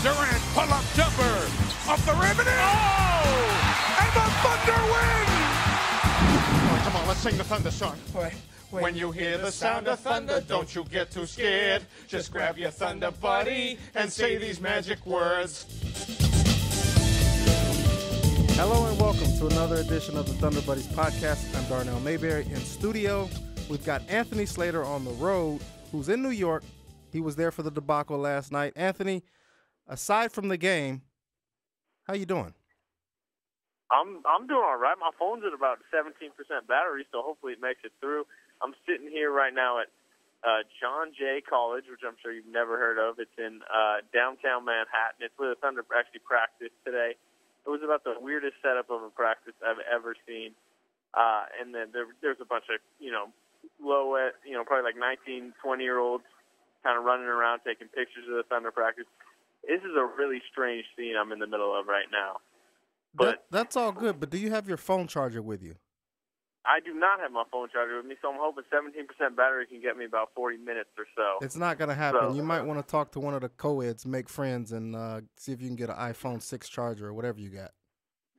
Durant pull-up jumper off the rim and in. Oh! And the Thunder win! All right, come on, let's sing the Thunder song. Wait. When you hear the sound of thunder, don't you get too scared. Just grab your thunder buddy and say these magic words. Hello and welcome to another edition of the Thunder Buddies podcast. I'm Darnell Mayberry in studio. We've got Anthony Slater on the road, who's in New York. He was there for the debacle last night. Anthony, aside from the game, how you doing? I'm doing all right. My phone's at about 17% battery, so hopefully it makes it through. I'm sitting here right now at John Jay College, which I'm sure you've never heard of. It's in downtown Manhattan. It's where the Thunder actually practiced today. It was about the weirdest setup of a practice I've ever seen. And then there's a bunch of, probably like 19, 20-year-olds kind of running around taking pictures of the Thunder practice. This is a really strange scene I'm in the middle of right now. But that's all good, but do you have your phone charger with you? I do not have my phone charger with me, so I'm hoping 17% battery can get me about 40 minutes or so. It's not going to happen. You might want to talk to one of the co-eds, make friends, and see if you can get an iPhone 6 charger or whatever you got.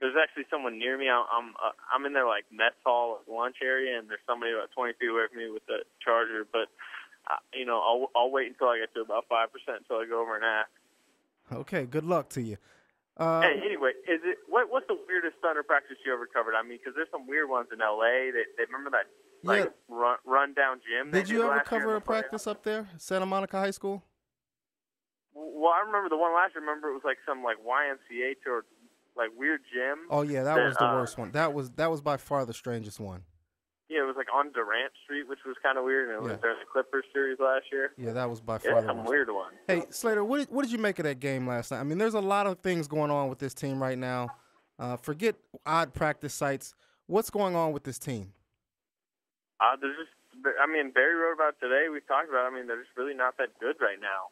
There's actually someone near me. I'm in their like mess hall lunch area, and there's somebody about 20 feet away from me with the charger. But I'll wait until I get to about 5% until I go over and ask. Okay, good luck to you. Hey, anyway, what's the weirdest Thunder practice you ever covered? I mean, because there's some weird ones in L.A. They remember that run-down gym. Did you ever cover a practice up there, Santa Monica High School? Well, I remember the one last year. Remember, it was like some like YMCA tour, like weird gym. Oh yeah, that was the worst one. That was by far the strangest one. Yeah, it was like on Durant Street, which was kind of weird, and it was during the Clippers series last year. Yeah, that was by far the some worst. Weird one. Hey, Slater, what did you make of that game last night? I mean, there's a lot of things going on with this team right now. Forget odd practice sites. What's going on with this team? Barry wrote about it today. We talked about it. I mean, they're just really not that good right now.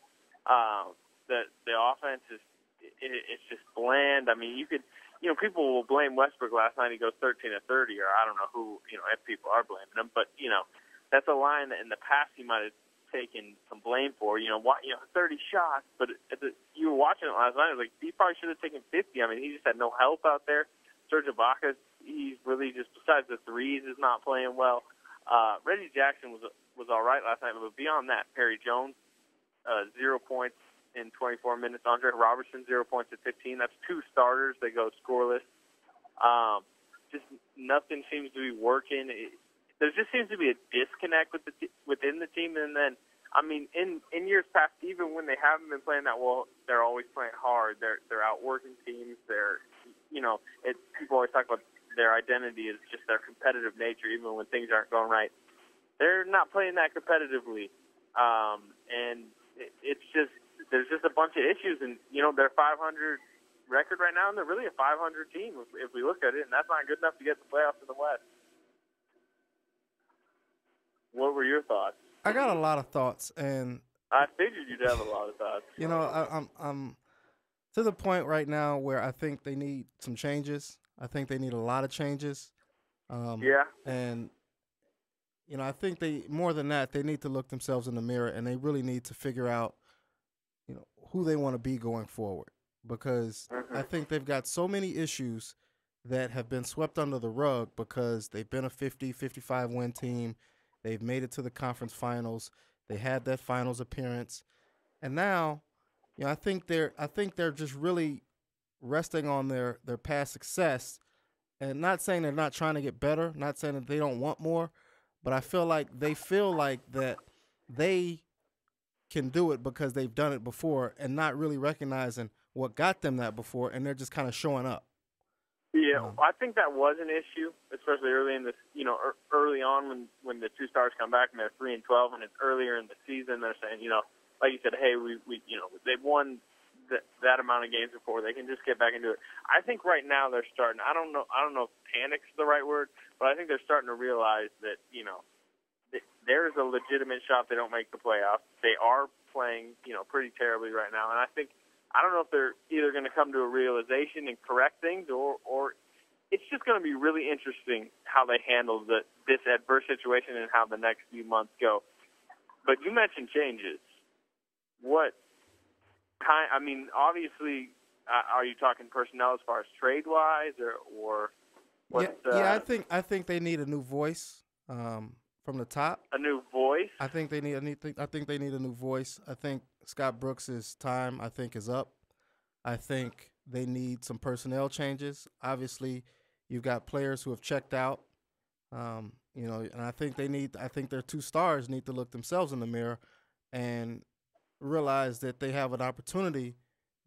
The offense it's just bland. I mean, people will blame Westbrook last night. He goes 13 of 30, or I don't know who, if people are blaming him. But, that's a line that in the past he might have taken some blame for. 30 shots. But you were watching it last night. It was like, he probably should have taken 50. I mean, he just had no help out there. Serge Ibaka, he's really just, besides the threes, is not playing well. Reggie Jackson was all right last night. But beyond that, Perry Jones, 0 points in 24 minutes. Andre Robertson, 0 points at 15. That's two starters. They go scoreless. Just nothing seems to be working. There just seems to be a disconnect within the team. And then, I mean, in years past, even when they haven't been playing that well, they're always playing hard. They're outworking teams. People always talk about their identity is just their competitive nature, even when things aren't going right. They're not playing that competitively, and it's just. There's just a bunch of issues, and, they're 500 record right now, and they're really a 500 team if we look at it, and that's not good enough to get the playoffs in the West. What were your thoughts? I got a lot of thoughts, and I figured you'd have a lot of thoughts. I'm to the point right now where I think they need some changes. I think they need a lot of changes. And, I think more than that, they need to look themselves in the mirror, and they really need to figure out who they want to be going forward, because I think they've got so many issues that have been swept under the rug because they've been a 50, 55 win team. They've made it to the conference finals. They had that finals appearance. And now, I think they're just really resting on their past success, and not saying they're not trying to get better, not saying that they don't want more, but I feel like that they can do it because they've done it before, and not really recognizing what got them that before, and they're just kind of showing up. Yeah, I think that was an issue, especially early in this. Early on when the two stars come back and they're 3-12, and it's earlier in the season. They're saying, like you said, hey, we they've won that amount of games before. They can just get back into it. I think right now they're starting. I don't know if panic's the right word, but I think they're starting to realize that there is a legitimate shot they don't make the playoffs. They are playing, pretty terribly right now. And I don't know if they're either going to come to a realization and correct things, or it's just going to be really interesting how they handle this adverse situation and how the next few months go. But you mentioned changes. What I mean, obviously, are you talking personnel as far as trade-wise, or what's, yeah, I think they need a new voice from the top. A new voice? I think they need a new voice. I think Scott Brooks' time, I think, is up. I think they need some personnel changes. Obviously, you've got players who have checked out. And I think their two stars need to look themselves in the mirror and realize that they have an opportunity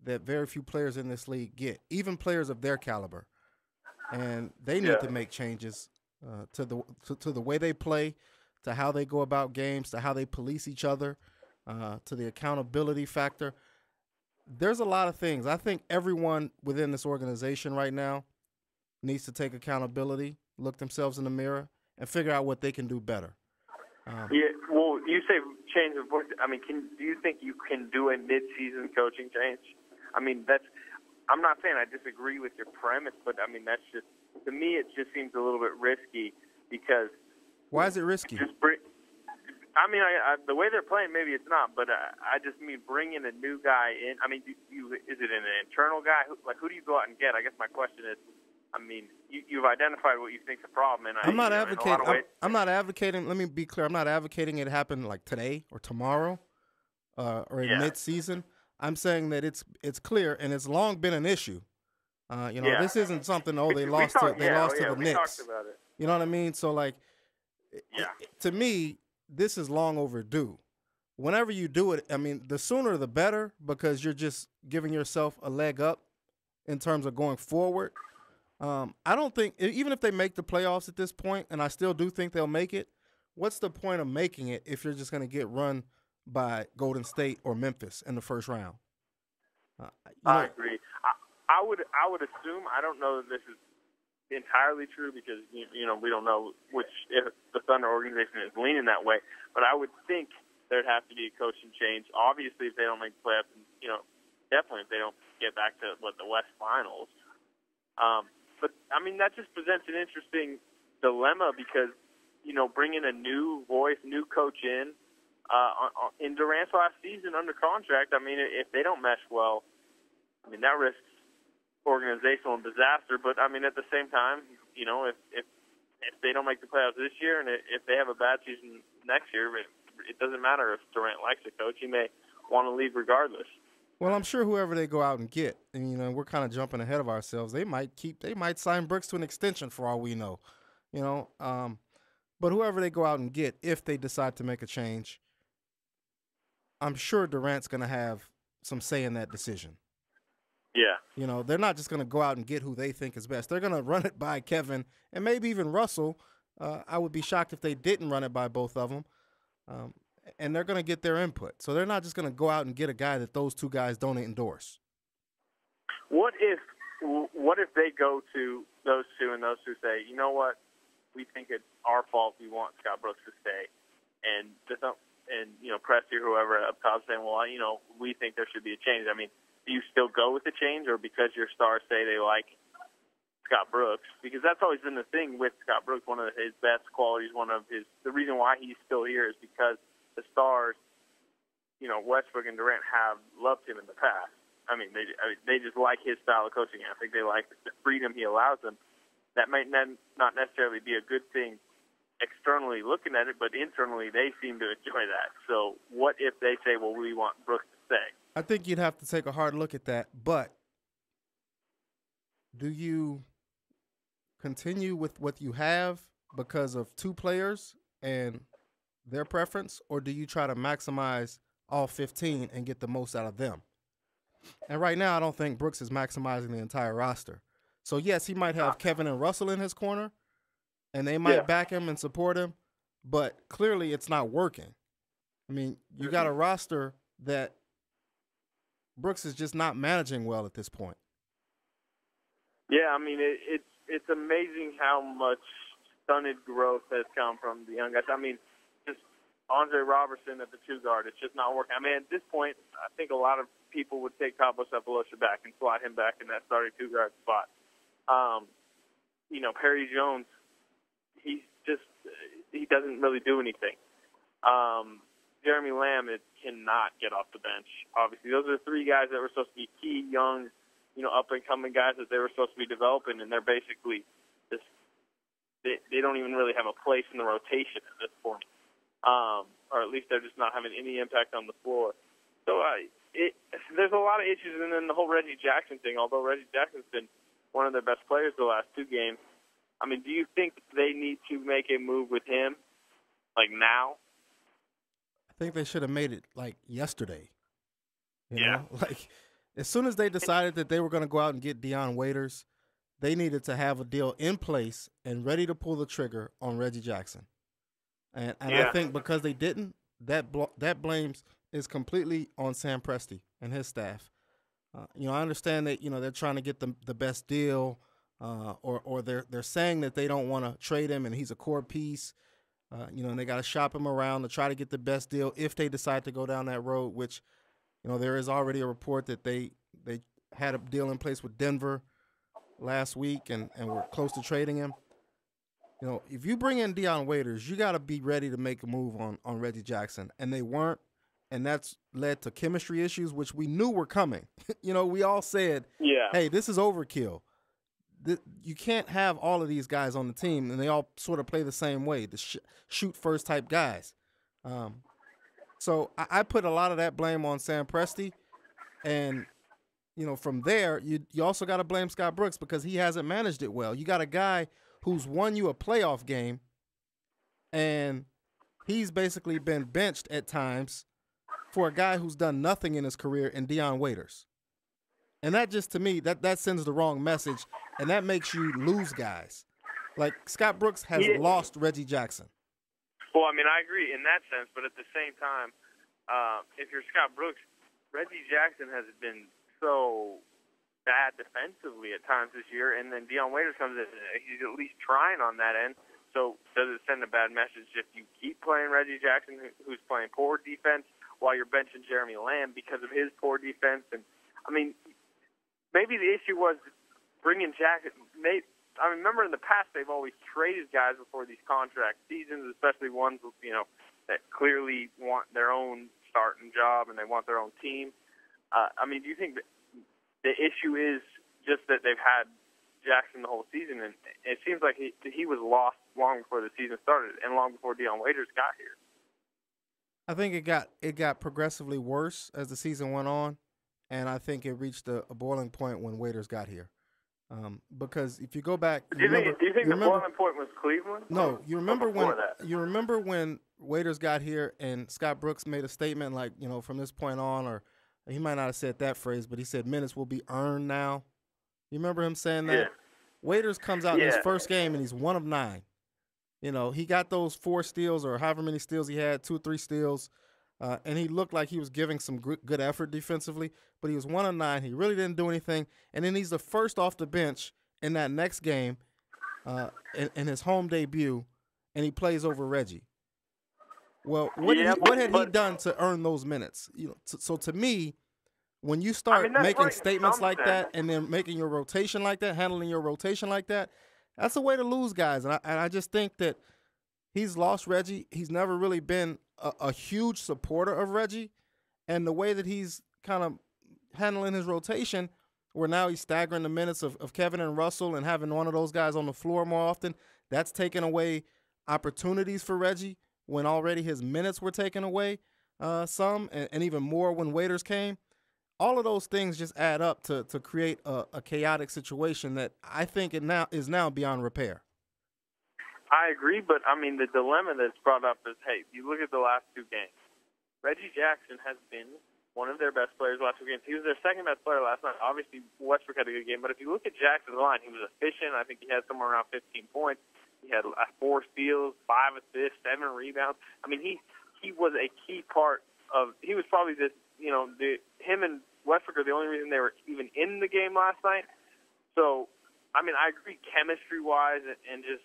that very few players in this league get, even players of their caliber. And they need to make changes to the way they play, to how they go about games, to how they police each other, to the accountability factor. There's a lot of things. I think everyone within this organization right now needs to take accountability, look themselves in the mirror, and figure out what they can do better. Well, you say change of voice. I mean, do you think you can do a mid-season coaching change? I mean, I'm not saying I disagree with your premise, but I mean, that's just, to me, it just seems a little bit risky because. Why is it risky? The way they're playing, maybe it's not, but I just mean bringing a new guy in. I mean, is it an internal guy? Who do you go out and get? I guess my question is, I mean, you've identified what you think's a problem, and I'm not advocating. I'm not advocating. Let me be clear. I'm not advocating it happen like today or tomorrow, or in mid-season. I'm saying that it's clear, and it's long been an issue. This isn't something. They lost to the Knicks. Talked about it. You know what I mean? So to me, this is long overdue. Whenever you do it, I mean, the sooner the better, because you're just giving yourself a leg up in terms of going forward. I don't think, even if they make the playoffs at this point, and I still do think they'll make it, what's the point of making it if you're just going to get run by Golden State or Memphis in the first round? I agree. I would assume, I don't know that this is entirely true because, we don't know if the Thunder organization is leaning that way, but I would think there'd have to be a coaching change. Obviously, if they don't make the playoffs, definitely if they don't get back to, the West Finals. But, I mean, that just presents an interesting dilemma because, bringing a new voice, new coach in Durant's last season under contract, I mean, if they don't mesh well, I mean, that risks organizational disaster. But, I mean, at the same time, if they don't make the playoffs this year and if they have a bad season next year, it doesn't matter if Durant likes the coach. He may want to leave regardless. Well, I'm sure whoever they go out and get, and we're kind of jumping ahead of ourselves. They might sign Brooks to an extension for all we know, But whoever they go out and get, if they decide to make a change, I'm sure Durant's going to have some say in that decision. Yeah. They're not just going to go out and get who they think is best. They're going to run it by Kevin and maybe even Russell. I would be shocked if they didn't run it by both of them. And they're going to get their input. So they're not just going to go out and get a guy that those two guys don't endorse. What if they go to those two and those two say, you know what, we think it's our fault, we want Scott Brooks to stay, and Presti or whoever up top saying, well, we think there should be a change. I mean, do you still go with the change, or because your stars say they like Scott Brooks? Because that's always been the thing with Scott Brooks. One of his best qualities, the reason why he's still here is because the stars, Westbrook and Durant have loved him in the past. I mean, they just like his style of coaching. I think they like the freedom he allows them. That might not necessarily be a good thing externally looking at it, but internally they seem to enjoy that. So what if they say, well, we want Brooks to stay? I think you'd have to take a hard look at that. But do you continue with what you have because of two players and their preference, or do you try to maximize all 15 and get the most out of them? And right now, I don't think Brooks is maximizing the entire roster. So, yes, he might have Kevin and Russell in his corner, and they might back him and support him, but clearly it's not working. I mean, you got a roster that Brooks is just not managing well at this point. Yeah, I mean, it's amazing how much stunted growth has come from the young guys. I mean, just Andre Robertson at the two guard, it's just not working. I mean, at this point, I think a lot of people would take Cabo Cephalosha back and slot him back in that starting two guard spot. Perry Jones, he doesn't really do anything. Jeremy Lamb cannot get off the bench. Obviously, those are the three guys that were supposed to be key, young, up-and-coming guys that they were supposed to be developing, and they're basically just they don't even really have a place in the rotation at this point. Or at least they're just not having any impact on the floor. So there's a lot of issues, and then the whole Reggie Jackson thing, although Reggie Jackson's been one of their best players the last two games, I mean, do you think they need to make a move with him, like now? I think they should have made it, like, yesterday. You Yeah. know? Like, as soon as they decided that they were going to go out and get Dion Waiters, they needed to have a deal in place and ready to pull the trigger on Reggie Jackson. And I think because they didn't, that blames is completely on Sam Presti and his staff. I understand that they're trying to get the best deal, or they're saying that they don't want to trade him and he's a core piece. And they got to shop him around to try to get the best deal if they decide to go down that road. Which, there is already a report that they had a deal in place with Denver last week and were close to trading him. If you bring in Dion Waiters, you got to be ready to make a move on Reggie Jackson. And they weren't, and that's led to chemistry issues, which we knew were coming. We all said, hey, this is overkill. You can't have all of these guys on the team, and they all sort of play the same way, the shoot-first type guys. So I put a lot of that blame on Sam Presti. And, from there, you also got to blame Scott Brooks because he hasn't managed it well. You got a guy who's won you a playoff game, and he's basically been benched at times for a guy who's done nothing in his career in Dion Waiters. And that just, to me, that sends the wrong message, and that makes you lose guys. Like, Scott Brooks has lost Reggie Jackson. Well, I mean, I agree in that sense, but at the same time, if you're Scott Brooks, Reggie Jackson has been so bad defensively at times this year, and then Dion Waiters comes in, he's at least trying on that end. So does it send a bad message if you keep playing Reggie Jackson, who's playing poor defense, while you're benching Jeremy Lamb because of his poor defense? And I mean, maybe the issue was bringing Jackson. I remember in the past they've always traded guys before these contract seasons, especially ones that clearly want their own starting job and they want their own team. I mean, do you think that the issue is just that they've had Jackson the whole season, and it seems like he was lost long before the season started and long before Dion Waiters got here? I think it got progressively worse as the season went on, and I think it reached a boiling point when Waiters got here. Because if you go back, do you think the boiling point was Cleveland? No, you remember when Waiters got here and Scott Brooks made a statement like, from this point on, or he might not have said that phrase, but he said minutes will be earned now. You remember him saying that? Yeah. Waiters comes out in his first game and he's 1 of 9. He got those 4 steals or however many steals he had, 2 or 3 steals, and he looked like he was giving some good effort defensively, but he was 1 of 9. He really didn't do anything, and then he's the first off the bench in that next game in his home debut, and he plays over Reggie. Well, what had he done to earn those minutes? So to me, when you start making statements like that and then making your rotation like that, handling your rotation like that, that's a way to lose guys. And I just think that he's lost Reggie. He's never really been a huge supporter of Reggie. And the way that he's kind of handling his rotation, where now he's staggering the minutes of Kevin and Russell and having one of those guys on the floor more often, that's taken away opportunities for Reggie when already his minutes were taken away some, and even more when Waiters came. All of those things just add up to create a chaotic situation that I think is now beyond repair. I agree, but, I mean, the dilemma that's brought up is, hey, you look at the last 2 games. Reggie Jackson has been one of their best players the last 2 games. He was their second-best player last night. Obviously, Westbrook had a good game, but if you look at Jackson's line, he was efficient. I think he had somewhere around 15 points. He had 4 steals, 5 assists, 7 rebounds. I mean, he was a key part of – he was probably him and Westbrook are the only reason they were even in the game last night. So, I mean, I agree chemistry-wise and just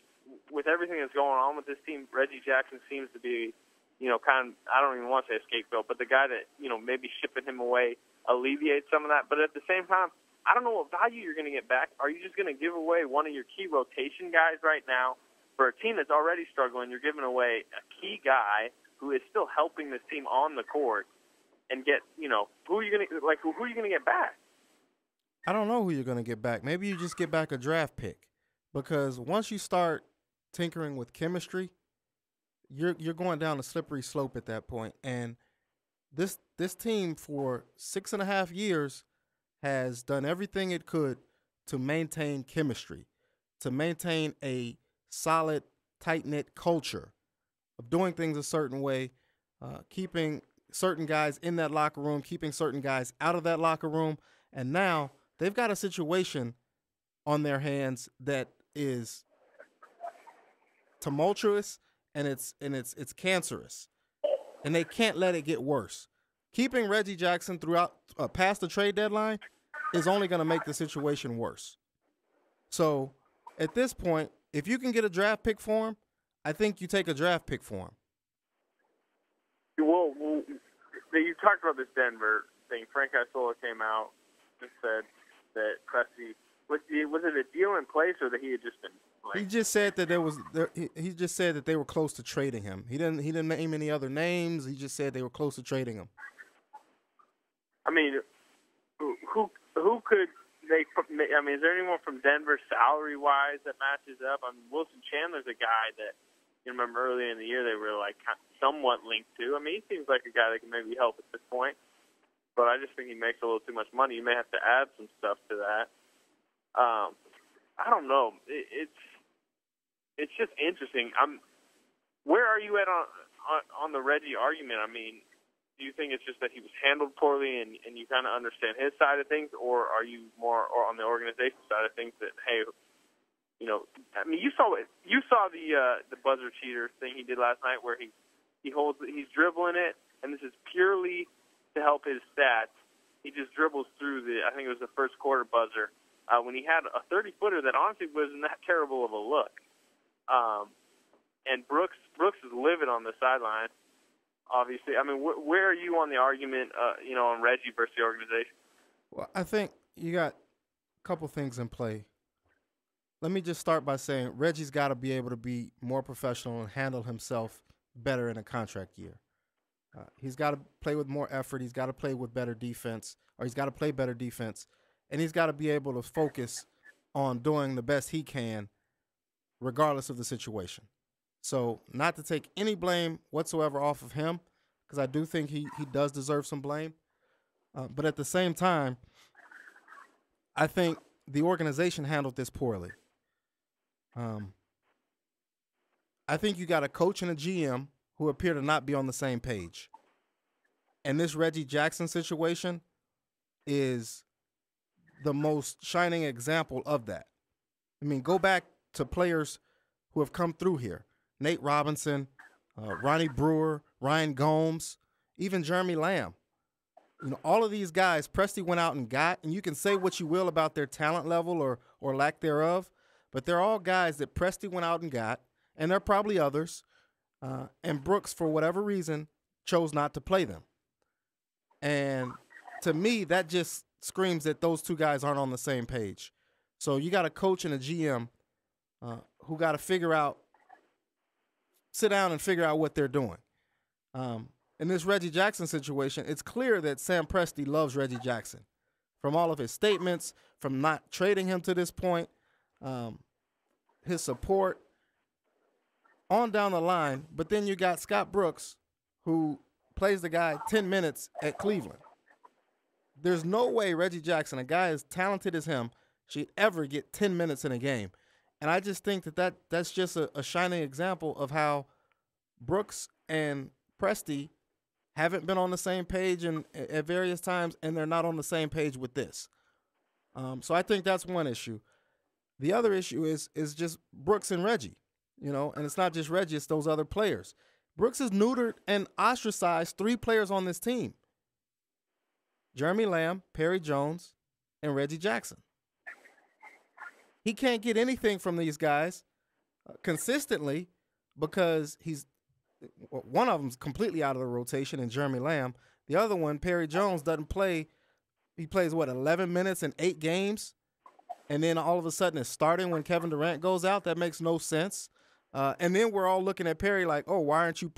with everything that's going on with this team, Reggie Jackson seems to be, kind of, I don't even want to say a scapegoat, but the guy that, maybe shipping him away alleviates some of that. But at the same time, I don't know what value you're going to get back. Are you just going to give away one of your key rotation guys right now for a team that's already struggling? You're giving away a key guy who is still helping this team on the court, and get, who are you gonna get back? I don't know who you're gonna get back. Maybe you just get back a draft pick, because once you start tinkering with chemistry, you're going down a slippery slope at that point. And this team for 6.5 years has done everything it could to maintain chemistry, to maintain a solid, tight-knit culture of doing things a certain way, keeping certain guys in that locker room, keeping certain guys out of that locker room. And now they've got a situation on their hands that is tumultuous and it's cancerous, and they can't let it get worse. Keeping Reggie Jackson throughout past the trade deadline is only going to make the situation worse. So at this point, if you can get a draft pick for him, I think you take a draft pick for him. Well, you talked about this Denver thing. Frank Isola came out and said that Presti, was it a deal in place, or that he had just been playing? He just said that he just said that they were close to trading him. He didn't name any other names. He just said they were close to trading him. I mean, who could they? I mean, is there anyone from Denver salary-wise that matches up? I mean, Wilson Chandler's a guy that, you remember earlier in the year they were like somewhat linked to. I mean, he seems like a guy that can maybe help at this point, but I just think he makes a little too much money. You may have to add some stuff to that. I don't know. It's just interesting. Where are you at on the Reggie argument? I mean, do you think it's just that he was handled poorly and you kind of understand his side of things, or are you more on the organization side of things that, hey, I mean, you saw the buzzer cheater thing he did last night, where he's dribbling it, and this is purely to help his stats. He just dribbles through I think it was the first quarter buzzer, when he had a 30-footer that honestly wasn't that terrible of a look. And Brooks is livid on the sideline. Obviously, I mean, where are you on the argument, on Reggie versus the organization? Well, I think you got a couple things in play. Let me just start by saying Reggie's got to be able to be more professional and handle himself better in a contract year. He's got to play with more effort. He's got to play with better defense, or he's got to play better defense, and he's got to be able to focus on doing the best he can regardless of the situation. So not to take any blame whatsoever off of him, because I do think he does deserve some blame. But at the same time, I think the organization handled this poorly. I think you got a coach and a GM who appear to not be on the same page. And this Reggie Jackson situation is the most shining example of that. I mean, go back to players who have come through here. Nate Robinson, Ronnie Brewer, Ryan Gomes, even Jeremy Lamb. All of these guys Presti went out and got, and you can say what you will about their talent level or lack thereof, but they're all guys that Presti went out and got, and there are probably others, and Brooks, for whatever reason, chose not to play them. And to me, that just screams that those two guys aren't on the same page. So you got a coach and a GM who got to sit down and figure out what they're doing. In this Reggie Jackson situation, it's clear that Sam Presti loves Reggie Jackson. From all of his statements, from not trading him to this point, his support, on down the line. But then you got Scott Brooks, who plays the guy 10 minutes at Cleveland. There's no way Reggie Jackson, a guy as talented as him, should ever get 10 minutes in a game. And I just think that's just a shining example of how Brooks and Presti haven't been on the same page at various times, and they're not on the same page with this. So I think that's one issue. The other issue is just Brooks and Reggie, and it's not just Reggie, it's those other players. Brooks has neutered and ostracized 3 players on this team: Jeremy Lamb, Perry Jones, and Reggie Jackson. He can't get anything from these guys consistently because one of them's completely out of the rotation in Jeremy Lamb. The other one, Perry Jones, doesn't play. He plays, 11 minutes in 8 games, and then all of a sudden it's starting when Kevin Durant goes out. That makes no sense. And then we're all looking at Perry like, oh, why aren't you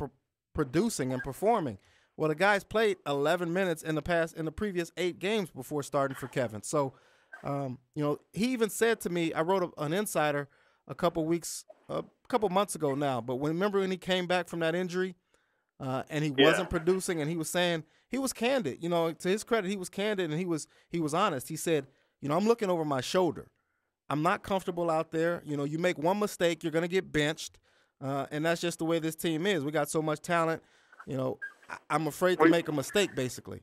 producing and performing. Well, the guy's played 11 minutes in the previous 8 games before starting for Kevin. So, he even said to me, I wrote an insider a couple months ago now, but remember when he came back from that injury and he wasn't producing, and he was saying, he was candid, to his credit, he was candid and he was honest. He said, I'm looking over my shoulder. I'm not comfortable out there. You make one mistake, you're going to get benched. And that's just the way this team is. We got so much talent. I'm afraid to make a mistake, basically.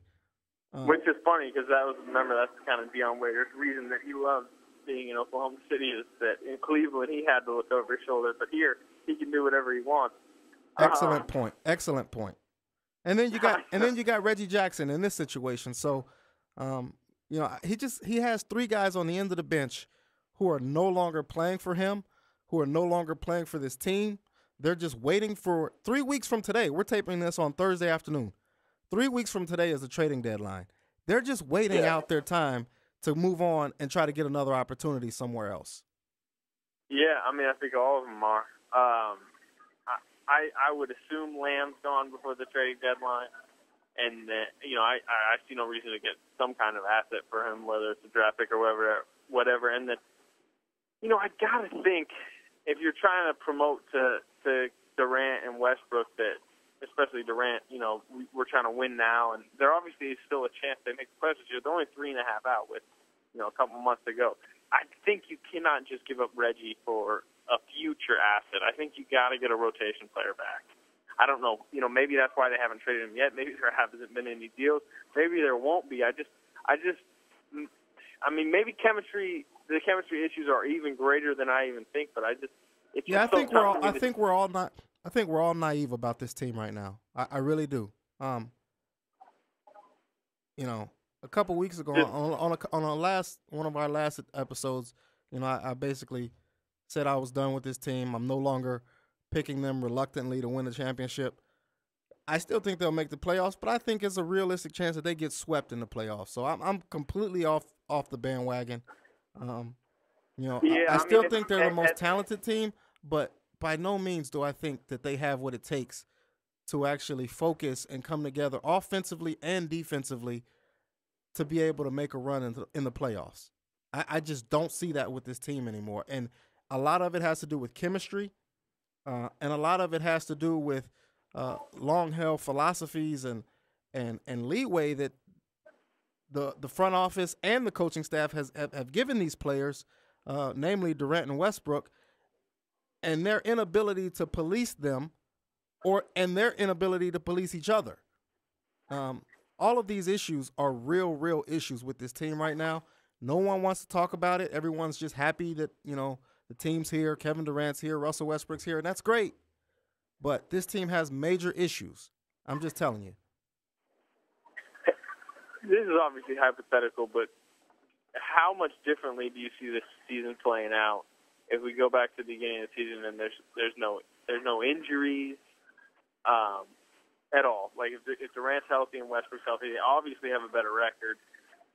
Which is funny because remember, that's kind of Dion Waiters' reason that he loves being in Oklahoma City, is that in Cleveland he had to look over his shoulder, but here he can do whatever he wants. Excellent point. Excellent point. And then you got Reggie Jackson in this situation. So, he has 3 guys on the end of the bench who are no longer playing for him, who are no longer playing for this team. They're just waiting for 3 weeks from today. We're taping this on Thursday afternoon. 3 weeks from today is the trading deadline. They're just waiting out their time to move on and try to get another opportunity somewhere else. Yeah, I think all of them are. I would assume Lamb's gone before the trading deadline, and I see no reason to get some kind of asset for him, whether it's a draft pick or whatever. And then, I gotta think if you're trying to promote to Durant and Westbrook that, especially Durant, we're trying to win now, and there obviously is still a chance they make the playoffs this year. They're only 3.5 out with, a couple months to go. I think you cannot just give up Reggie for a future asset. I think you got to get a rotation player back. I don't know. Maybe that's why they haven't traded him yet. Maybe there hasn't been any deals. Maybe there won't be. Maybe the chemistry issues are even greater than I even think. But I think we're all naive about this team right now. I really do. A couple weeks ago on one of our last episodes, I basically said I was done with this team. I'm no longer picking them reluctantly to win the championship. I still think they'll make the playoffs, but I think it's a realistic chance that they get swept in the playoffs. So I'm completely off the bandwagon. I still think they're the most talented team, but by no means do I think that they have what it takes to actually focus and come together offensively and defensively to be able to make a run in the playoffs. I just don't see that with this team anymore. And a lot of it has to do with chemistry, and a lot of it has to do with long-held philosophies and leeway that the front office and the coaching staff have given these players, namely Durant and Westbrook, and their inability to police them and their inability to police each other. All of these issues are real issues with this team right now. No one wants to talk about it. Everyone's just happy that, the team's here, Kevin Durant's here, Russell Westbrook's here, and that's great. But this team has major issues. I'm just telling you. This is obviously hypothetical, but how much differently do you see this season playing out if we go back to the beginning of the season and there's no injuries at all? Like if Durant's healthy and Westbrook's healthy, they obviously have a better record.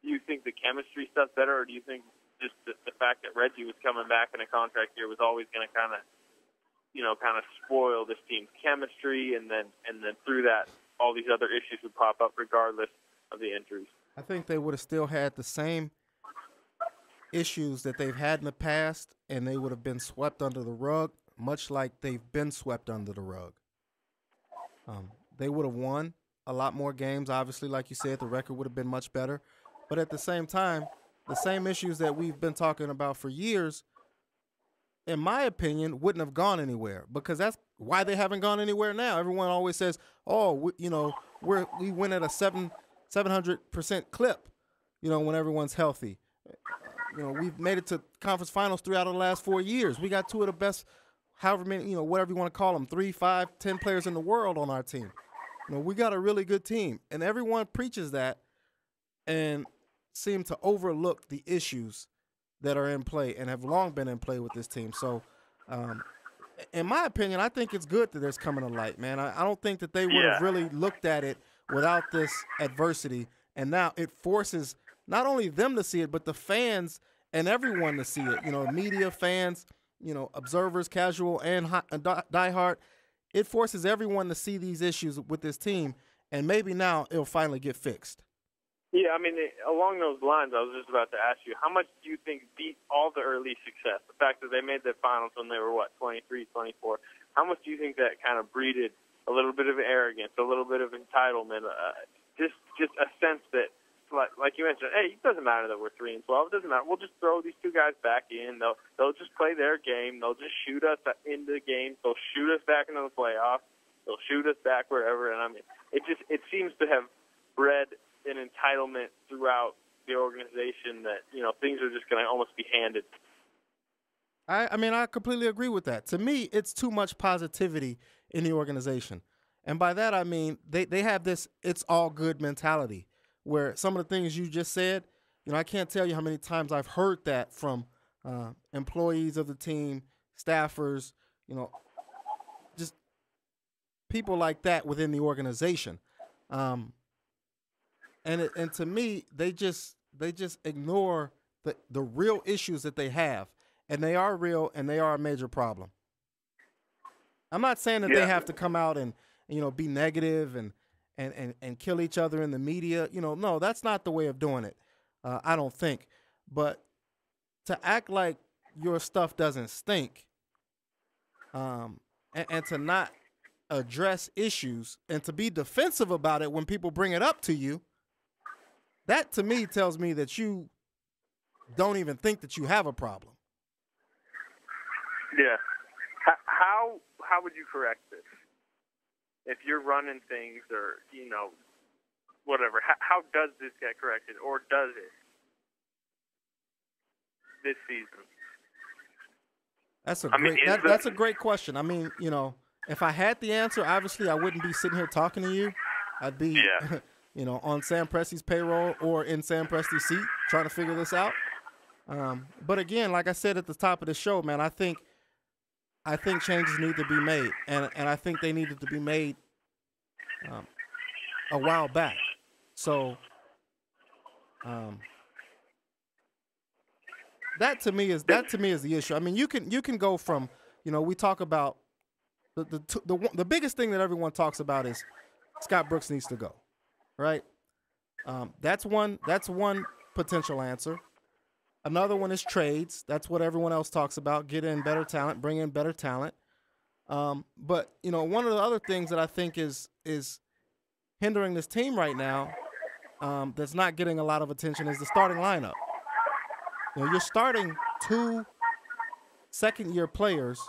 Do you think the chemistry stuff's better, or do you think just the fact that Reggie was coming back in a contract year was always going to kind of spoil this team's chemistry, and then through that, all these other issues would pop up regardless of the injuries? I think they would have still had the same issues that they've had in the past, and they would have been swept under the rug, much like they've been swept under the rug. They would have won a lot more games. Obviously, like you said, the record would have been much better. But at the same time, the same issues that we've been talking about for years, in my opinion, wouldn't have gone anywhere, because that's why they haven't gone anywhere now. Everyone always says, we win at a 700% clip, when everyone's healthy. We've made it to conference finals 3 out of the last 4 years. We got 2 of the best, however many, whatever you want to call them, 3, 5, 10 players in the world on our team. We got a really good team, and everyone preaches that and seem to overlook the issues that are in play and have long been in play with this team. So, in my opinion, I think it's good that there's coming to light, man. I don't think that they would have really looked at it without this adversity, and now it forces not only them to see it, but the fans and everyone to see it. Media, fans, observers, casual and diehard. it forces everyone to see these issues with this team, and maybe now it'll finally get fixed. Yeah, I mean, along those lines, I was just about to ask you, how much do you think beat all the early success, the fact that they made the finals when they were, 23, 24, how much do you think that kind of breeded a little bit of arrogance, a little bit of entitlement, just a sense that, like you mentioned, hey, it doesn't matter that we're 3-12, it doesn't matter, we'll just throw these two guys back in, they'll just play their game, they'll just shoot us into the game, they'll shoot us back into the playoffs, they'll shoot us back wherever, and I mean, it seems to have bred an entitlement throughout the organization that, things are just going to almost be handed. I mean, I completely agree with that. To me, it's too much positivity in the organization. And by that, I mean, they have this it's all good mentality where some of the things you just said, I can't tell you how many times I've heard that from employees of the team, staffers, just people like that within the organization. And to me, they just ignore the real issues that they have, and they are real, and they are a major problem. I'm not saying that they have to come out and be negative and kill each other in the media. No, that's not the way of doing it. I don't think. But to act like your stuff doesn't stink, and to not address issues and to be defensive about it when people bring it up to you. That, to me, tells me that you don't even think that you have a problem. Yeah. How would you correct this? If you're running things or, whatever, how does this get corrected, or does it this season? That's a great question. I mean, if I had the answer, obviously I wouldn't be sitting here talking to you. I'd be on Sam Presti's payroll or in Sam Presti's seat trying to figure this out. But again, like I said at the top of the show, man, I think changes need to be made, and I think they needed to be made a while back. So that to me is the issue. I mean, you can go from we talk about the biggest thing that everyone talks about is Scott Brooks needs to go. Right, that's one potential answer. Another one is trades. That's what everyone else talks about. Get in better talent, bring in better talent. But one of the other things that I think is hindering this team right now, that's not getting a lot of attention, is the starting lineup. You're starting two second-year players.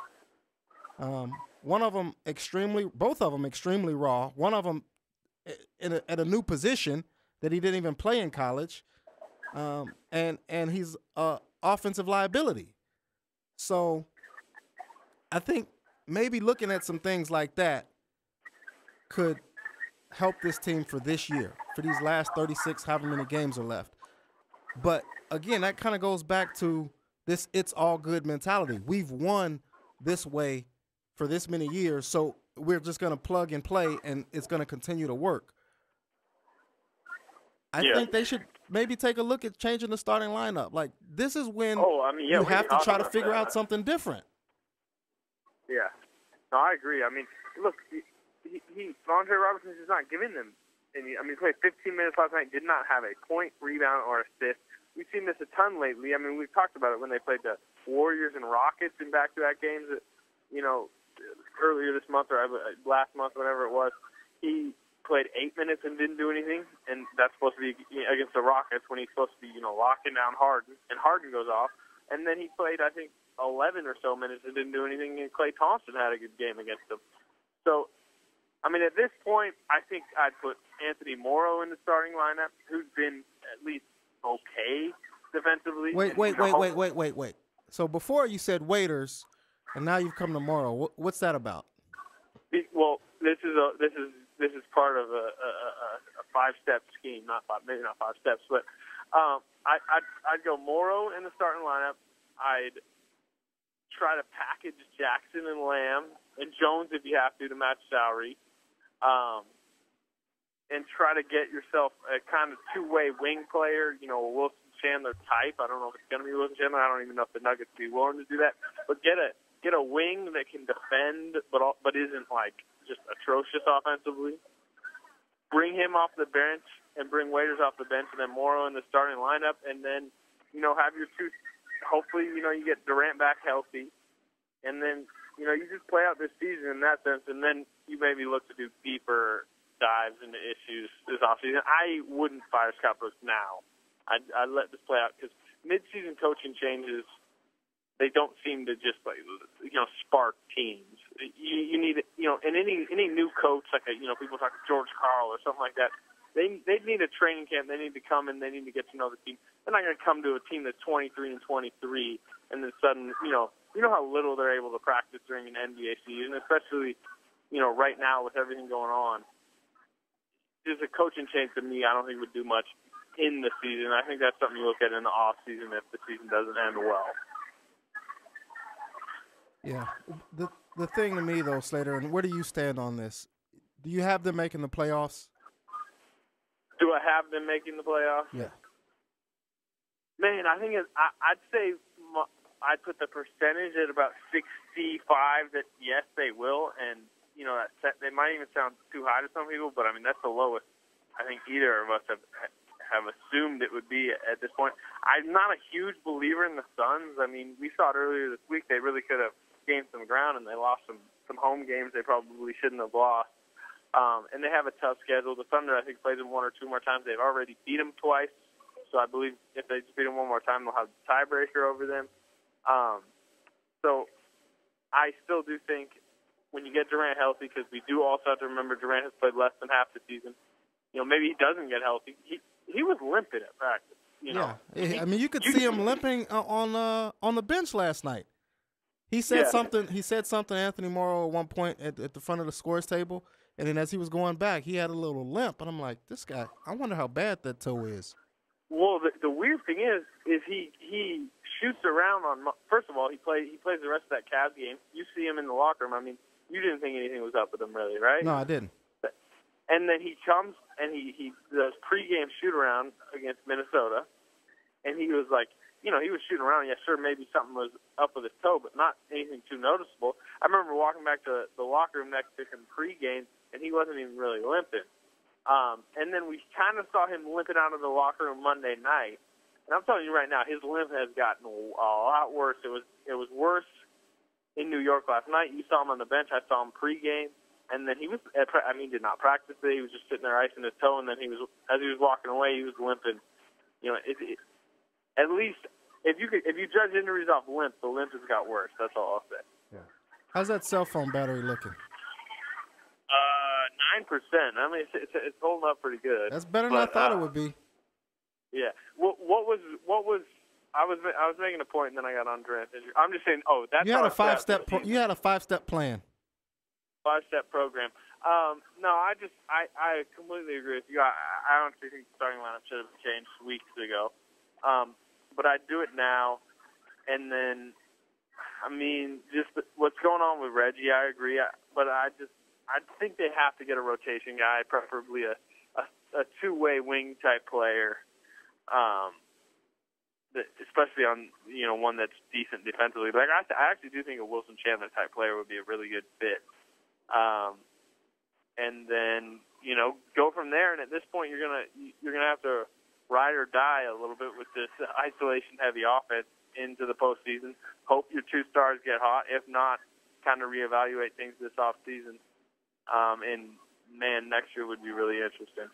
Both of them extremely raw. One of them at a new position that he didn't even play in college, and he's offensive liability. So I think maybe looking at some things like that could help this team for this year, for these last 36, however many games are left. But again, that kind of goes back to this it's all good mentality. We've won this way for this many years, so we're just going to plug and play, and it's going to continue to work. I think they should maybe take a look at changing the starting lineup. Like, this is when you have to try to figure out something different. Yeah. No, I agree. I mean, look, Andre Robertson is not giving them any. I mean, he played 15 minutes last night, did not have a point, rebound, or assist. We've seen this a ton lately. I mean, we've talked about it when they played the Warriors and Rockets in back-to-back games that, earlier this month or last month, whatever it was. He played 8 minutes and didn't do anything, and that's supposed to be against the Rockets when he's supposed to be, locking down Harden, and Harden goes off. And then he played, I think, 11 or so minutes and didn't do anything, and Klay Thompson had a good game against him. So, I mean, at this point, I think I'd put Anthony Morrow in the starting lineup, who's been at least okay defensively. Wait. So before you said waiters, and now you've come to Morrow. What's that about? Well, this is part of a 5-step scheme, maybe not 5 steps, but I'd go Morrow in the starting lineup. I'd try to package Jackson and Lamb and Jones if you have to match salary, and try to get yourself a kind of two-way wing player, a Wilson Chandler type. I don't know if it's going to be Wilson Chandler. I don't even know if the Nuggets would be willing to do that. But get a get a wing that can defend but isn't like just atrocious offensively. Bring him off the bench and bring Waiters off the bench, and then Morrow in the starting lineup, and then have your two. Hopefully, you get Durant back healthy, and then you just play out this season in that sense, and then you maybe look to do deeper dives into issues this offseason. I wouldn't fire Scott Brooks now. I'd let this play out because mid-season coaching changes, they don't seem to just spark teams. You need and any new coach like people talk George Karl or something like that. They need a training camp. They need to come and they need to get to know the team. They're not going to come to a team that's 23-23 and then suddenly you know how little they're able to practice during an NBA season, especially right now with everything going on. Just a coaching change to me, I don't think would do much in the season. I think that's something you look at in the off season if the season doesn't end well. Yeah. The thing to me, though, Slater, and where do you stand on this? Do you have them making the playoffs? Do I have them making the playoffs? Yeah. Man, I think I'd say I'd put the percentage at about 65 that, yes, they will. And, they might even sound too high to some people, but, I mean, that's the lowest I think either of us have assumed it would be at this point. I'm not a huge believer in the Suns. I mean, we saw it earlier this week. They really could have gained some ground, and they lost some home games they probably shouldn't have lost. And they have a tough schedule. The Thunder, I think, plays them one or two more times. They've already beat them twice. So I believe if they just beat them one more time, they'll have the tiebreaker over them. So I still do think when you get Durant healthy, because we do also have to remember Durant has played less than half the season, maybe he doesn't get healthy. He was limping at practice. Yeah, I mean, you could see him limping on the bench last night. He said something. He said something to Anthony Morrow at one point at the front of the scores table, and then as he was going back, he had a little limp. And I'm like, this guy. I wonder how bad that toe is. Well, the weird thing is he shoots around on. First of all, he plays the rest of that Cavs game. You see him in the locker room. I mean, you didn't think anything was up with him, really, right? No, I didn't. And then he comes and he does pregame shoot around against Minnesota, and he was like, he was shooting around. Yeah, sure, maybe something was up with his toe, but not anything too noticeable. I remember walking back to the locker room next to him pregame, and he wasn't even really limping. And then we kind of saw him limping out of the locker room Monday night. And I'm telling you right now, his limp has gotten a lot worse. It was worse in New York last night. You saw him on the bench. I saw him pregame. And then he did not practice it. He was just sitting there icing his toe, and then as he was walking away, he was limping. At least if you judge injuries off limp, the limp has got worse. That's all I'll say. Yeah. How's that cell phone battery looking? 9%. I mean, it's holding up pretty good. That's better than I thought it would be. Yeah. What was? I was making a point, and then I got on Durant's injury. I'm just saying. Oh, that's you had a 5-step. You had a 5-step plan. 5-step program. No, I completely agree with you. I honestly think the starting lineup should have changed weeks ago. But I'd do it now. And then, I mean, just what's going on with Reggie, I agree. But I think they have to get a rotation guy, preferably a two-way wing type player, especially on one that's decent defensively. Like I actually do think a Wilson Chandler type player would be a really good fit. And then go from there. And at this point, you're gonna have to ride or die a little bit with this isolation heavy offense into the postseason. Hope your two stars get hot. If not, kind of reevaluate things this off season. And man, next year would be really interesting.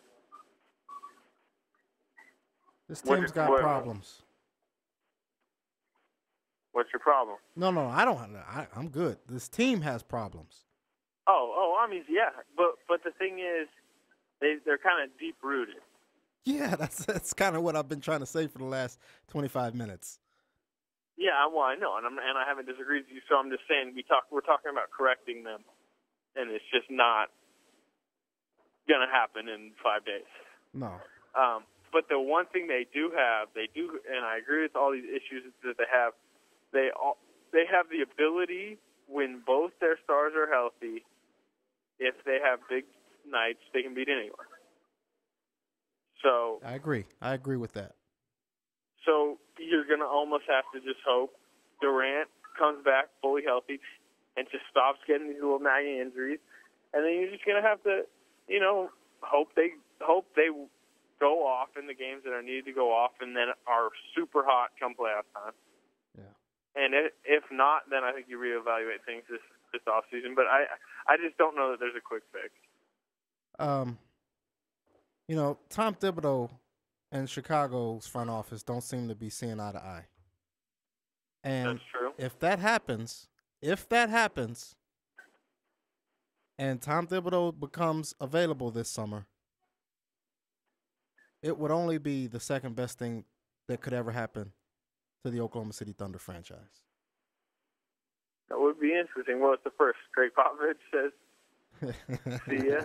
This team's got problems. What's your problem? No, I don't. I'm good. This team has problems. Oh, I mean, yeah, but the thing is, they're kind of deep rooted. Yeah, that's kind of what I've been trying to say for the last 25 minutes. Yeah, well, I know, and I haven't disagreed with you. So I'm just saying we're talking about correcting them, and it's just not gonna happen in 5 days. No. But the one thing they do, and I agree with all these issues that they have. They have the ability when both their stars are healthy. If they have big nights, they can beat anyone. So I agree with that. So you're going to almost have to just hope Durant comes back fully healthy and just stops getting these little nagging injuries. And then you're just going to have to, hope they go off in the games that are needed to go off and then are super hot come playoff time. Yeah. And if not, then I think you reevaluate things this offseason. But I just don't know that there's a quick fix. Tom Thibodeau and Chicago's front office don't seem to be seeing eye to eye. And that's true. If that happens, and Tom Thibodeau becomes available this summer, it would only be the second best thing that could ever happen to the Oklahoma City Thunder franchise. That would be interesting. Well, it's the first. Greg Popovich says, see ya.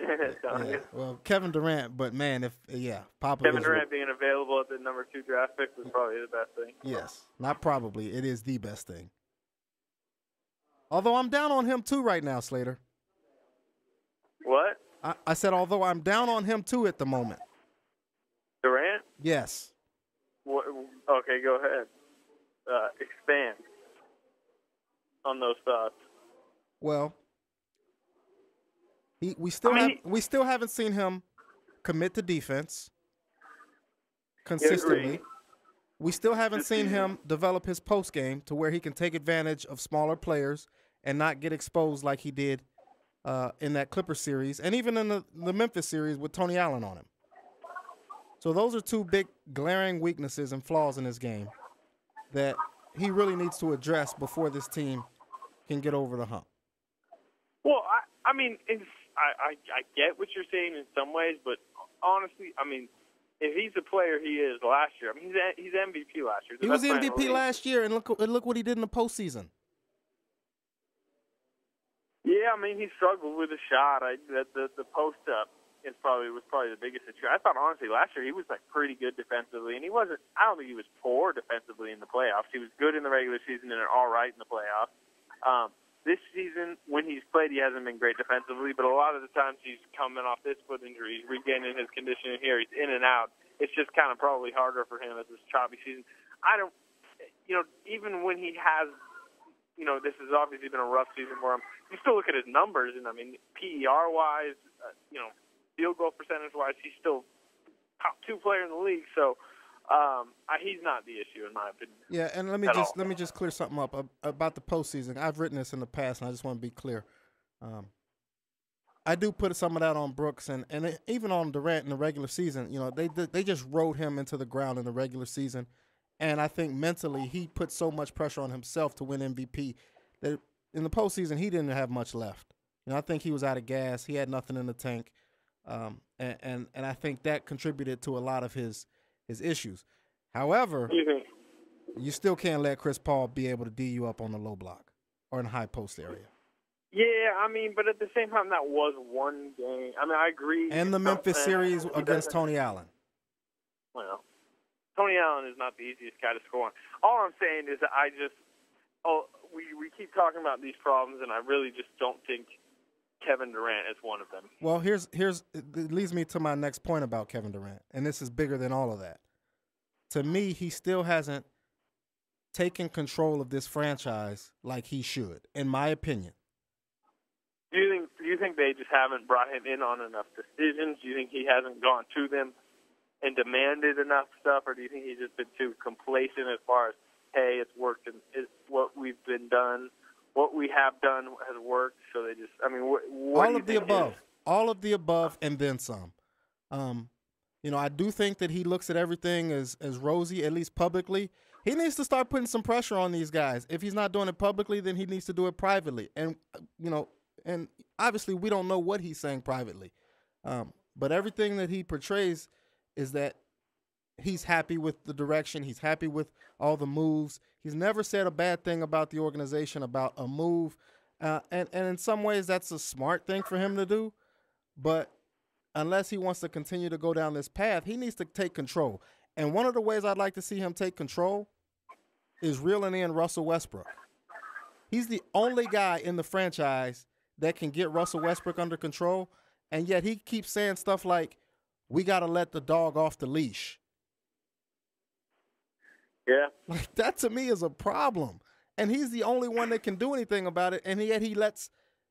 Yeah. Well, Kevin Durant, but man, Popovich. Kevin Durant being available at the number 2 draft pick was probably the best thing. Yes, not probably. It is the best thing. Although I'm down on him too right now, Slater. What? I said although I'm down on him too at the moment. Durant? Yes. What, okay, go ahead. Expand on those thoughts. Well, we still haven't seen him commit to defense consistently. We still haven't seen him develop his post game to where he can take advantage of smaller players and not get exposed like he did in that Clippers series and even in the Memphis series with Tony Allen on him. So those are two big glaring weaknesses and flaws in his game that he really needs to address before this team can get over the hump. Well, I mean, I get what you're saying in some ways, but honestly, I mean, if he's the player he is last year, I mean, he's MVP last year. He was MVP last year, and look what he did in the postseason. Yeah, I mean, he struggled with the shot. The post up was probably the biggest issue. I thought honestly last year he was like pretty good defensively, and he wasn't. I don't think he was poor defensively in the playoffs. He was good in the regular season and all right in the playoffs. This season, when he's played, he hasn't been great defensively, but a lot of the times he's coming off this foot injury, he's regaining his conditioning here, he's in and out. It's just kind of probably harder for him as this choppy season. Even when he has, this has obviously been a rough season for him, you still look at his numbers, and I mean, PER-wise, field goal percentage-wise, he's still top 2 player in the league, so he's not the issue in my opinion. Yeah, and let me just clear something up about the postseason. I've written this in the past, and I just want to be clear. I do put some of that on Brooks and even on Durant in the regular season. They just rode him into the ground in the regular season, and I think mentally he put so much pressure on himself to win MVP that in the postseason he didn't have much left. I think he was out of gas. He had nothing in the tank, and I think that contributed to a lot of his issues. However, you still can't let Chris Paul be able to D you up on the low block or in the high post area. Yeah, I mean, but at the same time, that was one game. I mean, I agree. And the Memphis series against Tony Allen. Well, Tony Allen is not the easiest guy to score on. All I'm saying is that we keep talking about these problems, and I really just don't think Kevin Durant is one of them. Well, it leads me to my next point about Kevin Durant, and this is bigger than all of that. To me, he still hasn't taken control of this franchise like he should, in my opinion. Do you think they just haven't brought him in on enough decisions? Do you think he hasn't gone to them and demanded enough stuff, or do you think he's just been too complacent as far as, hey, it's worked and it's what we've been done, what we have done has worked? So they just, I mean, what all of the above, all of the above, and then some. I do think that he looks at everything as rosy, at least publicly. He needs to start putting some pressure on these guys. If he's not doing it publicly, then he needs to do it privately. And and obviously we don't know what he's saying privately. But everything that he portrays is that he's happy with the direction. He's happy with all the moves. He's never said a bad thing about the organization, about a move. And in some ways that's a smart thing for him to do. But unless he wants to continue to go down this path, he needs to take control. And one of the ways I'd like to see him take control is reeling in Russell Westbrook. He's the only guy in the franchise that can get Russell Westbrook under control, and yet he keeps saying stuff like, we got to let the dog off the leash. Yeah. Like, that to me is a problem. and he's the only one that can do anything about it, and yet he lets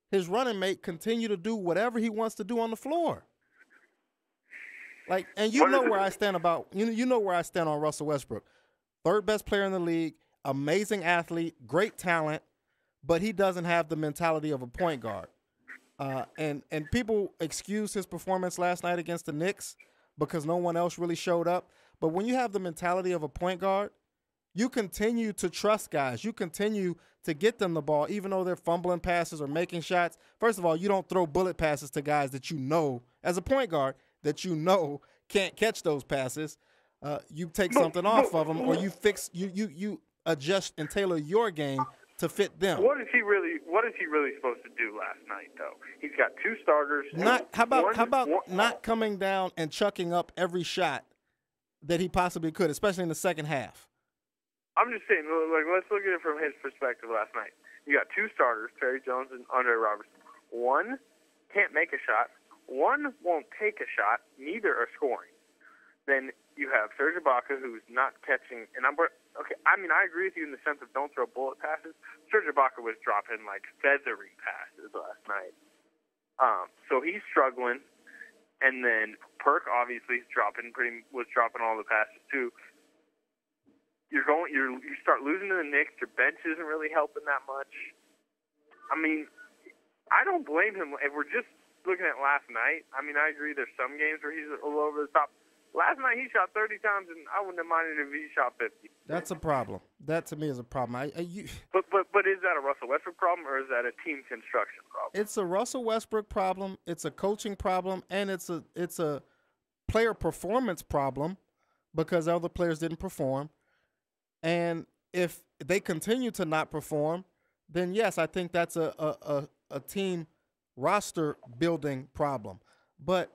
his running mate continue to do whatever he wants to do on the floor. Like, and you know where I stand about you know where I stand on Russell Westbrook. Third best player in the league, amazing athlete, great talent, but he doesn't have the mentality of a point guard. And people excuse his performance last night against the Knicks because no one else really showed up. But when you have the mentality of a point guard, you continue to trust guys. You continue to get them the ball, even though they're fumbling passes or making shots. First of all, you don't throw bullet passes to guys that you know, as a point guard, that you know can't catch those passes. You take something off of them, or you adjust and tailor your game to fit them. What is he really supposed to do last night, though? He's got two starters. How about not coming down and chucking up every shot that he possibly could, especially in the second half? I'm just saying, like, let's look at it from his perspective last night. You got two starters, Terry Jones and Andre Robertson. One can't make a shot. One won't take a shot. Neither are scoring. Then you have Serge Ibaka, who's not catching. And I agree with you in the sense of don't throw bullet passes. Serge Ibaka was dropping like feathery passes last night. So he's struggling. And then Perk obviously was dropping all the passes too. You start losing to the Knicks. Your bench isn't really helping that much. I mean, I don't blame him. If we're just looking at last night, I mean, I agree there's some games where he's a little over the top. Last night he shot 30 times, and I wouldn't have minded if he shot 50. That's a problem. That, to me, is a problem. But is that a Russell Westbrook problem, or is that a team construction problem? It's a Russell Westbrook problem. It's a coaching problem, and it's a player performance problem because other players didn't perform. And if they continue to not perform, then yes, I think that's a team roster building problem. But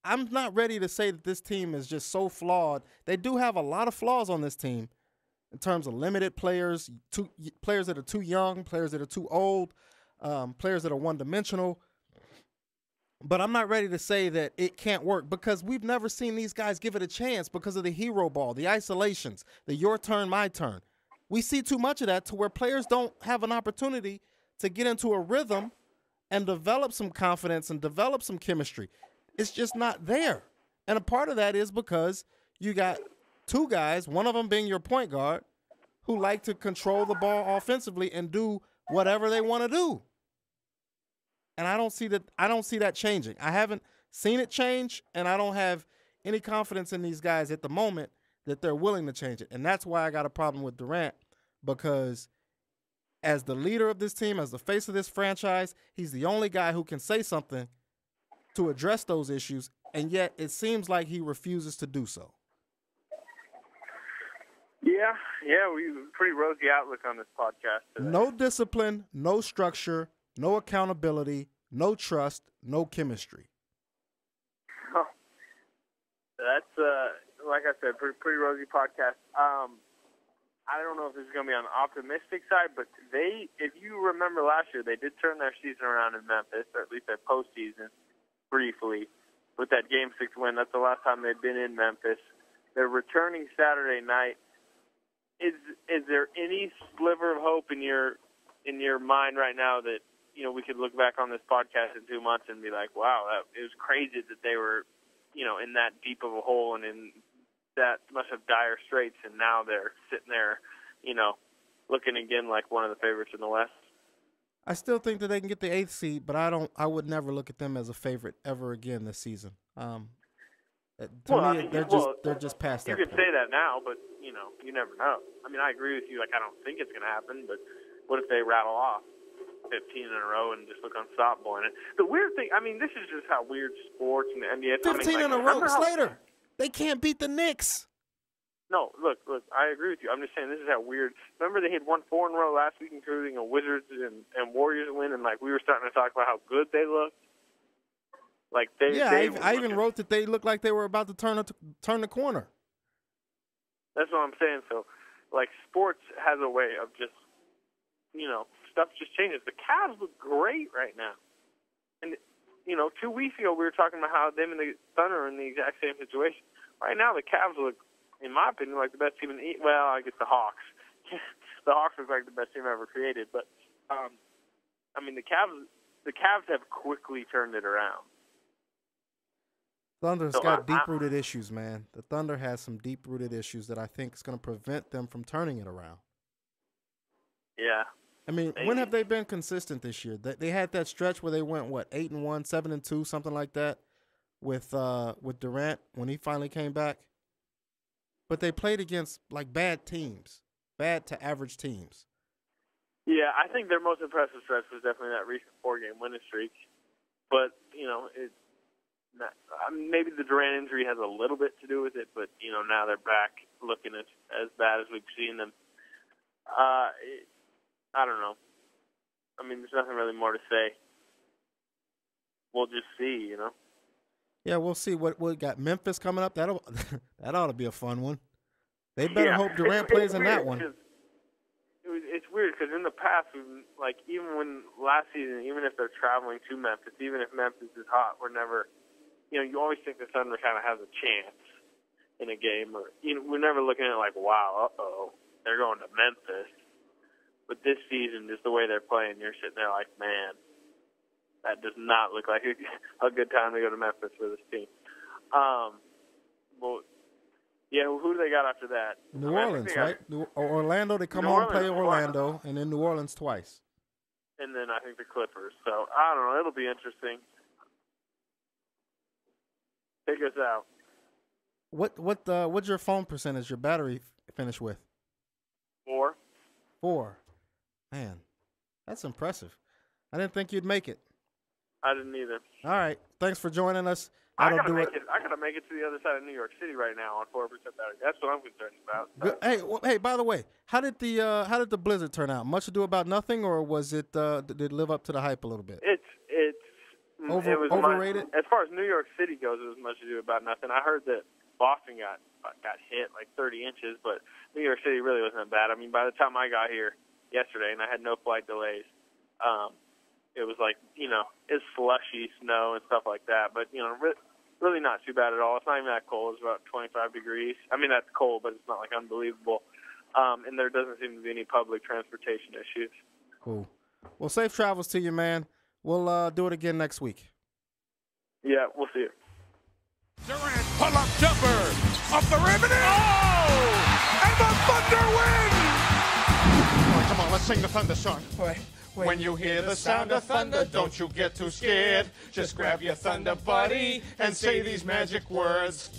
I'm not ready to say that this team is just so flawed. They do have a lot of flaws on this team in terms of limited players, players that are too young, players that are too old, players that are one-dimensional. But I'm not ready to say that it can't work because we've never seen these guys give it a chance because of the hero ball, the isolations, the your turn, my turn. We see too much of that to where players don't have an opportunity to get into a rhythm and develop some confidence and develop some chemistry. It's just not there. And a part of that is because you got two guys, one of them being your point guard, who like to control the ball offensively and do whatever they want to do. And I don't see that changing. I haven't seen it change, and I don't have any confidence in these guys at the moment that they're willing to change it. And that's why I got a problem with Durant, because as the leader of this team, as the face of this franchise, he's the only guy who can say something to address those issues, and yet it seems like he refuses to do so. Yeah, we pretty rosy outlook on this podcast today. No discipline, no structure, no accountability, no trust, no chemistry. Oh, that's, like I said, pretty rosy podcast. I don't know if this is going to be on the optimistic side, but if you remember last year, they did turn their season around in Memphis, or at least their postseason, briefly, with that Game 6 win. That's the last time they'd been in Memphis. They're returning Saturday night. Is there any sliver of hope in your mind right now that, you know, we could look back on this podcast in 2 months and be like, wow, it was crazy that they were, you know, in that deep of a hole and in that much of dire straits, and now they're sitting there, you know, looking again like one of the favorites in the West? I still think that they can get the 8th seed, but I would never look at them as a favorite ever again this season. They're just past that. You could say that now, but, you know, you never know. I mean, I agree with you. Like, I don't think it's going to happen, but what if they rattle off 15 in a row and just look unstoppable in it? The weird thing, I mean, this is just how weird sports and the NBA. 15 in a row, Slater. They can't beat the Knicks. No, look, I agree with you. I'm just saying this is how weird. Remember they had won 4 in a row last week, including a Wizards and Warriors win, and, like, we were starting to talk about how good they looked. Like I even wrote that they looked like they were about to turn the corner. That's what I'm saying. So, like, sports has a way of just, you know, stuff just changes. The Cavs look great right now. And, you know, 2 weeks ago we were talking about how them and the Thunder are in the exact same situation. Right now the Cavs look, in my opinion, like the best team in the East. Well, I guess the Hawks. the Hawks look like the best team ever created. But I mean, the Cavs have quickly turned it around. Thunder's got deep-rooted issues, man. The Thunder has some deep-rooted issues that I think is going to prevent them from turning it around. Yeah. I mean, when have they been consistent this year? They had that stretch where they went, what, 8-1, 7-2, something like that, with Durant when he finally came back. But they played against, like, bad teams, bad to average teams. Yeah, I think their most impressive stretch was definitely that recent 4-game winning streak. But, you know, maybe the Durant injury has a little bit to do with it, but, you know, now they're back looking as bad as we've seen them. I don't know. I mean, there's nothing really more to say. We'll just see, you know. Yeah, we'll see what we got. Memphis coming up. That ought to be a fun one. They better hope Durant plays in that one. It's weird because in the past, like even when last season, even if they're traveling to Memphis, even if Memphis is hot, we're never, you know, you always think the Thunder kind of has a chance in a game, or you know, we're never looking at it like, wow, they're going to Memphis. But this season, just the way they're playing, you're sitting there like, man, that does not look like a good time to go to Memphis for this team. Well, yeah, who do they got after that? New Orleans, right? Orlando, they come home, play Orlando, and then New Orleans twice. And then I think the Clippers. So, I don't know. It'll be interesting. Take us out. What's your phone percentage, your battery finish with? 4. Man, that's impressive. I didn't think you'd make it. I didn't either. All right. Thanks for joining us. I gotta make it to the other side of New York City right now on 4% battery. That's what I'm concerned about. So. Hey, by the way, how did the blizzard turn out? Much ado about nothing, or was it did it live up to the hype a little bit? It was overrated. As far as New York City goes, it was much ado about nothing. I heard that Boston got hit like 30 inches, but New York City really wasn't bad. I mean, by the time I got here yesterday, and I had no flight delays, it was like, you know, it's slushy snow and stuff like that, but, you know, really not too bad at all. It's not even that cold. It's about 25 degrees. I mean, that's cold, but it's not like unbelievable. And there doesn't seem to be any public transportation issues. Cool. Well, safe travels to you, man. We'll do it again next week. Yeah, we'll see you. Durant pull-up jumper off the rim and and the Thunder win! Come on, let's sing the Thunder song. Wait. When you hear the sound of thunder, don't you get too scared. Just grab your Thunder buddy and say these magic words.